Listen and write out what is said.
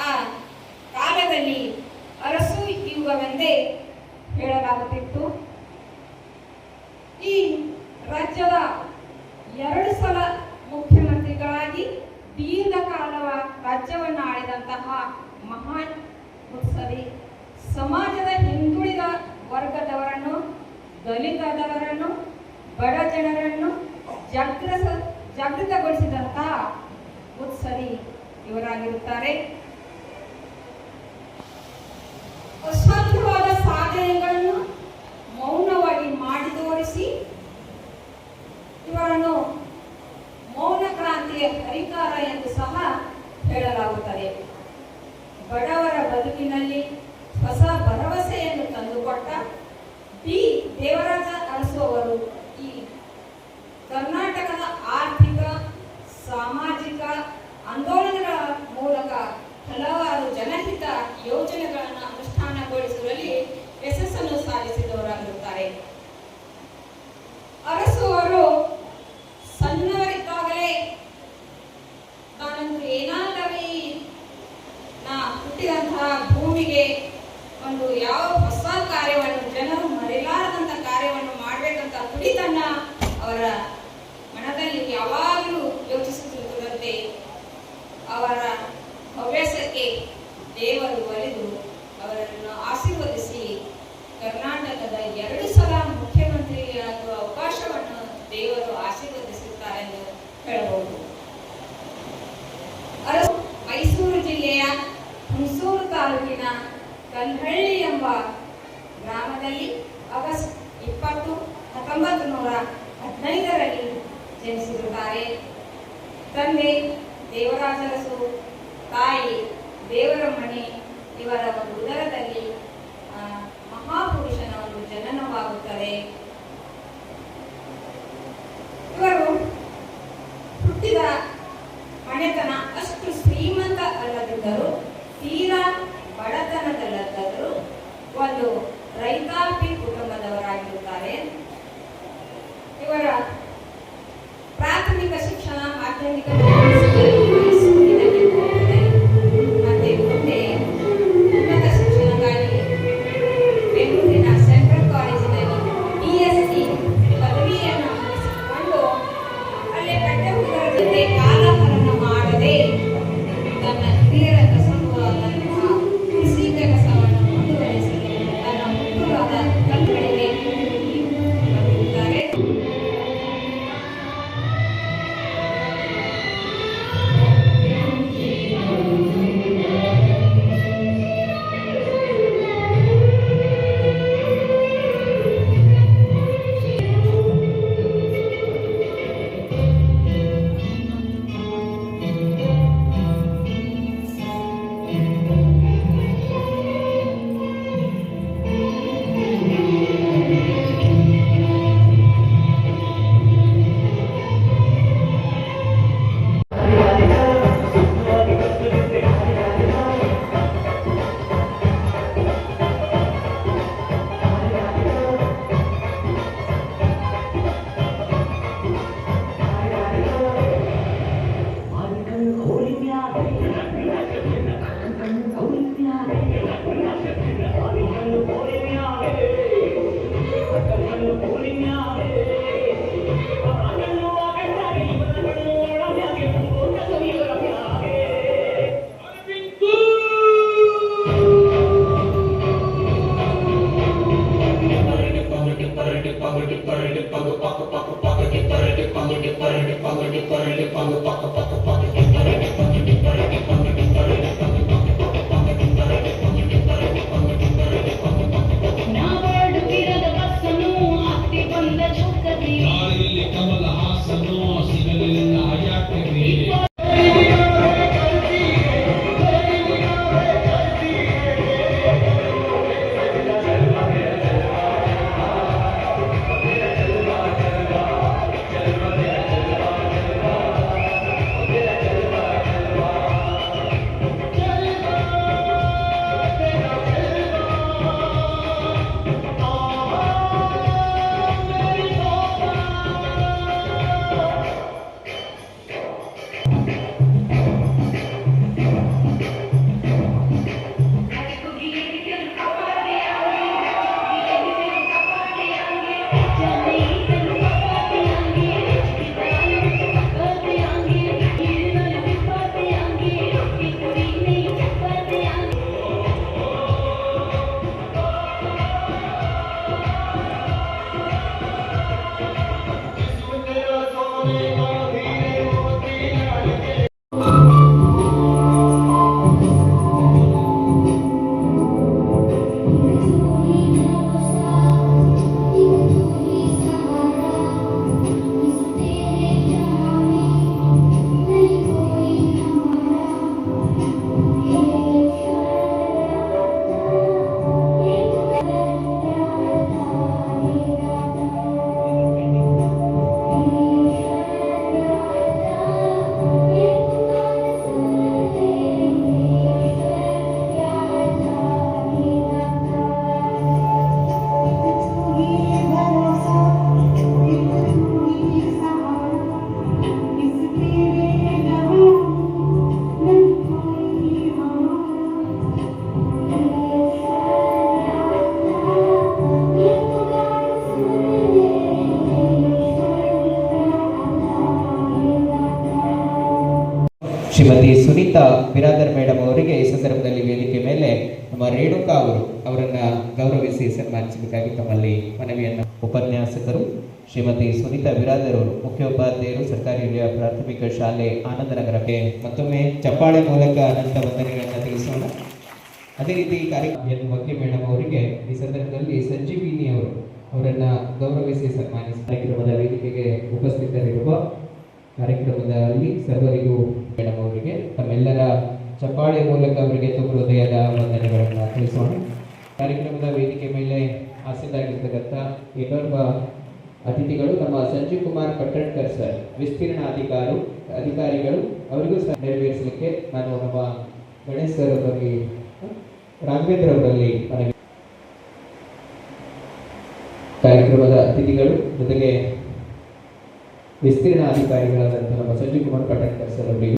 ಆ ಕಾಲದಲ್ಲಿ ಅರಸು ಯುಗವೆಂದೇ ಹೇಳಲಾಗುತ್ತಿತ್ತು. ಈ ರಾಜ್ಯದ 2 ಸಲ ಮುಖ್ಯಮಂತ್ರಿಗಳಾಗಿ ದೀರ್ಘಕಾಲ ರಾಜ್ಯವನ್ನು ಆಳಿದಂತಹ ಮಹಾನ್ ಮುತ್ಸದಿ ಸಮಾಜದ ಹಿಂದುಳಿದ ವರ್ಗದವರನ್ನು, ದಲಿತದವರನ್ನು, ಬಡ ಜನರನ್ನು ಜಾಗೃತಗೊಳಿಸಿದಂತಹ ಮುತ್ಸದಿ ಇವರಾಗಿರುತ್ತಾರೆ. ಅಸಾಧ್ಯವಾದ ಸಾಧನೆಗಳನ್ನು ಮೌನವಾಗಿ ಮಾಡಿ ತೋರಿಸಿ ಇವರನ್ನು ಮೌನ ಕ್ರಾಂತಿಯ ಹರಿಕಾರ ಎಂದು ಸಹ ಹೇಳಲಾಗುತ್ತದೆ. ಬಡವರ ಬದುಕಿನಲ್ಲಿ ಹೊಸ ಭರವಸೆಯನ್ನು ತಂದುಕೊಟ್ಟ ಬಿ ದೇವರಾಜ ಅರಸು ಅವರು ಈ ಕರ್ನಾಟಕದ ಆರ್ಥಿಕ, ಸಾಮಾಜಿಕ ಆಂದೋಲನಗಳ ಮೂಲಕ ಹಲವಾರು ಜನಹಿತ ಯೋಜನೆಗಳನ್ನು ಅನುಷ್ಠಾನಗೊಳಿಸುವಲ್ಲಿ ಯಶಸ್ಸನ್ನು ಸಾಧಿಸಿದವರಾಗಿರುತ್ತಾರೆ. ಅರಸು ಅವರು ಸಣ್ಣವರಿದ್ದಾಗಲೇ ನಾನೊಂದು ಏನಾದರೂ ನಾ ಹುಟ್ಟಿದಂತಹ ಭೂಮಿಗೆ ಒಂದು ಯಾವ ಹೊಸ ಕಾರ್ಯವನ್ನು, ಜನರು ಮರೆಯಲಾರದಂತ ಕಾರ್ಯವನ್ನು ಮಾಡಬೇಕಂತ ತುಡಿತನ್ನ ಅವರ ಮನದಲ್ಲಿ ಯಾವಾಗಲೂ ಯೋಚಿಸುತ್ತಿರುವಂತೆ ಅವರ ಹವ್ಯಾಸಕ್ಕೆ ದೇವರು ಒಲಿದು ಅವರನ್ನು ಆಶೀರ್ವದಿಸಿ ಕರ್ನಾಟಕದ 2 ಸಲ ಮುಖ್ಯಮಂತ್ರಿಯಾಗುವ ಅವಕಾಶವನ್ನು ದೇವರು ಆಶೀರ್ವದಿಸುತ್ತಾರೆ ಎಂದು ಹೇಳಬಹುದು. ಮೈಸೂರು ಜಿಲ್ಲೆಯ ಹುಣಸೂರು ತಾಲೂಕಿನ ಕಲ್ಹಳ್ಳಿ ಎಂಬ ಗ್ರಾಮದಲ್ಲಿ ಆಗಸ್ಟ್ 20, 1915ರಲ್ಲಿ ಜನಿಸಿರುತ್ತಾರೆ. ತಂದೆ ದೇವರಾಜ ಅರಸು, ತಾಯಿ ದೇವರಮಣಿ ಇವರ ಒಂದು ಉದರದಲ್ಲಿ ಮಹಾಪುರುಷನ ಒಂದು ಜನನವಾಗುತ್ತದೆ. ಇವರು ಹುಟ್ಟಿದ ಮನೆತನ ಅಷ್ಟು ಶ್ರೀಮಂತ ಅಲ್ಲದಿದ್ದರೂ, ತೀರಾ ಬಡತನದಲ್ಲದಿದ್ದರೂ ಒಂದು ರೈತಾಪಿ ಕುಟುಂಬದವರಾಗಿರುತ್ತಾರೆ. ಇವರ ಪ್ರಾಥಮಿಕ ಶಿಕ್ಷಣ, ಮಾಧ್ಯಮಿಕ ಮೈಸೂರಿನಲ್ಲಿ ಹೋಗುತ್ತದೆ. ಮತ್ತೆ ಮುಂದೆ ಉನ್ನತ ಶಿಕ್ಷಣಕ್ಕಾಗಿ ಬೆಂಗಳೂರಿನ ಸೆಂಟ್ರಲ್ ಕಾಲೇಜಿನಲ್ಲಿ BSc ಪದವಿಯನ್ನು ಮುಗಿಸಿಕೊಂಡು ಅಲ್ಲೇ ಪಠ್ಯೇತರ ಜೊತೆ ಕಾಲಹರಣ ಮಾಡದೆ ತನ್ನ ಹಿರಿಯರ ಕಸುಬಾದಂತಹ ಕೃಷಿ ಕೆಲಸವನ್ನು ಮುಂದುವರಿಸಲು ತನ್ನ ಹುಟ್ಟೂರಾದ ಕಲ್ಹಳ್ಳಿಗೆ ಬಂದಿರುತ್ತಾರೆ. ಶ್ರೀಮತಿ ಸುನೀತಾ ಬಿರಾದರ್ ಮೇಡಮ್ ಅವರಿಗೆ ಈ ಸಂದರ್ಭದಲ್ಲಿ ವೇದಿಕೆ ಮೇಲೆ ನಮ್ಮ ರೇಣುಕಾ ಅವರನ್ನ ಗೌರವಿಸಿ ಸನ್ಮಾನಿಸಬೇಕಾಗಿ ತಮ್ಮಲ್ಲಿ ಮನವಿಯನ್ನು. ಉಪನ್ಯಾಸಕರು ಶ್ರೀಮತಿ ಸುನೀತಾ ಬಿರಾದರ್ ಅವರು, ಮುಖ್ಯೋಪಾಧ್ಯಾಯರು, ಸರ್ಕಾರಿ ಹಿರಿಯ ಪ್ರಾಥಮಿಕ ಶಾಲೆ ಆನಂದನಗರಕ್ಕೆ ಮತ್ತೊಮ್ಮೆ ಚಪ್ಪಾಳೆ ಮೂಲಕ ಅನಂತ ವಂದನೆಗಳನ್ನು ತಿಳಿಸೋಣ. ಅದೇ ರೀತಿ ಕಾರ್ಯಕ್ರಮ ಬಗ್ಗೆ ಮೇಡಮ್ ಅವರಿಗೆ ಈ ಸಂದರ್ಭದಲ್ಲಿ ಸಂಜೀವಿನಿ ಅವರನ್ನ ಗೌರವಿಸಿ ಸನ್ಮಾನಿಸಿ ಕಾರ್ಯಕ್ರಮದ ವೇದಿಕೆಗೆ ಉಪಸ್ಥಿತರಿರುವ ಕಾರ್ಯಕ್ರಮದಲ್ಲಿ ಸರ್ವರಿಗೂ ಮೇಡಮ್ ಅವರಿಗೆ ತಮ್ಮೆಲ್ಲರ ಚಪ್ಪಾಳೆ ಮೂಲಕ ಅವರಿಗೆ ತುಂಬ ಹೃದಯದ ವಂದನೆಗಳನ್ನು ತಿಳಿಸೋಣ. ಕಾರ್ಯಕ್ರಮದ ವೇದಿಕೆ ಮೇಲೆ ಆಸೀನರಾಗಿರ್ತಕ್ಕಂಥ ಇನ್ನೊಬ್ಬ ಅತಿಥಿಗಳು ನಮ್ಮ ಸಂಜೀವ್ ಕುಮಾರ್ ಪಟ್ಟಣ್ಕರ್ ಸರ್, ವಿಸ್ತೀರ್ಣ ಅಧಿಕಾರಿಗಳು, ಅವರಿಗೂ ಸಹ ನೆರವೇರಿಸಲಿಕ್ಕೆ ನಾನು ನಮ್ಮ ಗಣೇಶ್ ಸರ್ ಅವರಲ್ಲಿ, ರಾಘವೇಂದ್ರ ಅವರಲ್ಲಿ ಮನವಿ. ಕಾರ್ಯಕ್ರಮದ ಅತಿಥಿಗಳು ಜೊತೆಗೆ ವಿಸ್ತೀರ್ಣ ಅಧಿಕಾರಿಗಳಾದಂಥ ನಮ್ಮ ಸಂಜೀವ್ ಕುಮಾರ್ ಪಟ್ಟಣ್ಕರ್ ಸರ್ ಅವರಿಗೆ